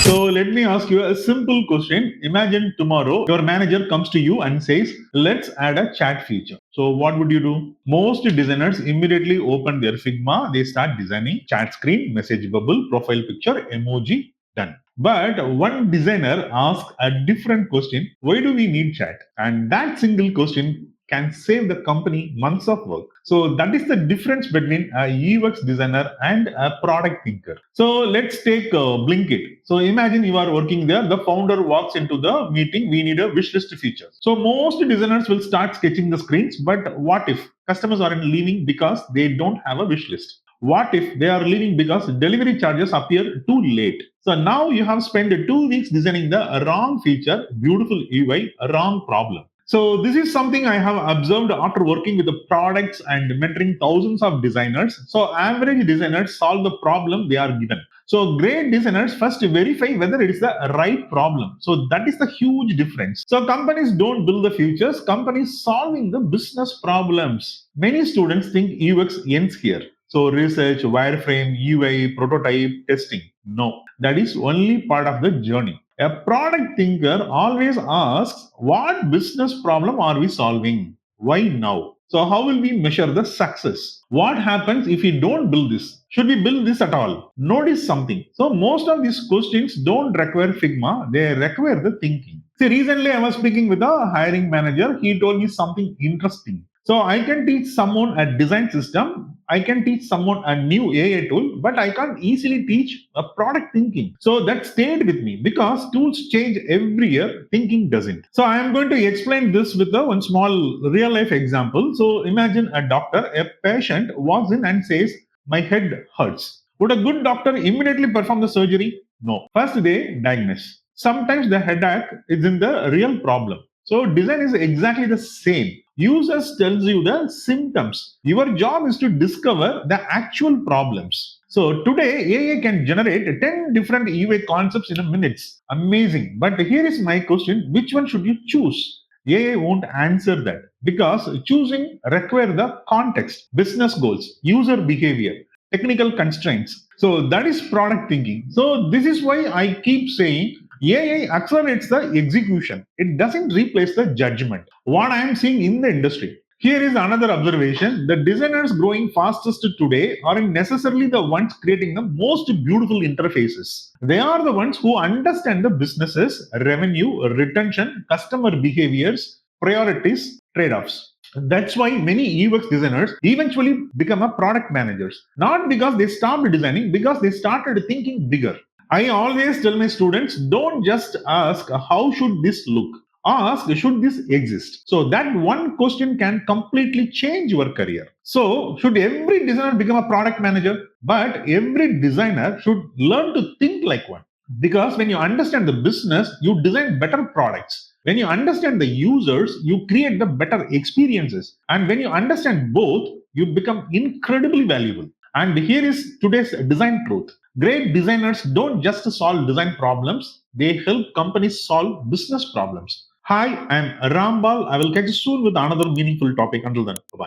So let me ask you a simple question. Imagine tomorrow your manager comes to you and says, let's add a chat feature. So what would you do? Most designers immediately open their Figma. They start designing chat screen, message bubble, profile picture, emoji, done. But one designer asks a different question. Why do we need chat? And that single question can save the company months of work. So that is the difference between a UX designer and a product thinker. So let's take Blinkit. So imagine you are working there. The founder walks into the meeting. We need a wish list feature. So most designers will start sketching the screens. But what if customers aren't leaving because they don't have a wish list? What if they are leaving because delivery charges appear too late? So now you have spent 2 weeks designing the wrong feature, beautiful UI, wrong problem. So this is something I have observed after working with the products and mentoring thousands of designers. So average designers solve the problem they are given. So great designers first verify whether it is the right problem. So that is the huge difference. So companies don't build the futures, companies solving the business problems. Many students think UX ends here. So research, wireframe, UI, prototype, testing. No, that is only part of the journey. A product thinker always asks, what business problem are we solving? Why now? So how will we measure the success? What happens if we don't build this? Should we build this at all? Notice something. So most of these questions don't require Figma, they require the thinking. See, recently I was speaking with a hiring manager. He told me something interesting. So I can teach someone a design system. I can teach someone a new AI tool, but I can't easily teach a product thinking. So that stayed with me because tools change every year, thinking doesn't. So I am going to explain this with one small real life example. So imagine a doctor, a patient walks in and says, my head hurts. Would a good doctor immediately perform the surgery? No. First they diagnose. Sometimes the headache is in the real problem. So design is exactly the same. Users tells you the symptoms. Your job is to discover the actual problems. So today AI can generate 10 different UI concepts in a minute. Amazing. But here is my question, which one should you choose? AI won't answer that because choosing require the context, business goals, user behavior, technical constraints. So that is product thinking. So this is why I keep saying AI accelerates the execution. It doesn't replace the judgment. What I am seeing in the industry. Here is another observation. The designers growing fastest today aren't necessarily the ones creating the most beautiful interfaces. They are the ones who understand the businesses, revenue, retention, customer behaviors, priorities, trade-offs. That's why many UX designers eventually become a product managers. Not because they stopped designing, because they started thinking bigger. I always tell my students, don't just ask how should this look. Ask should this exist. So that one question can completely change your career. So should every designer become a product manager? But every designer should learn to think like one. Because when you understand the business, you design better products. When you understand the users, you create the better experiences. And when you understand both, you become incredibly valuable. And here is today's design truth. Great designers don't just solve design problems, they help companies solve business problems. Hi, I'm Rambal. I will catch you soon with another meaningful topic. Until then, bye bye.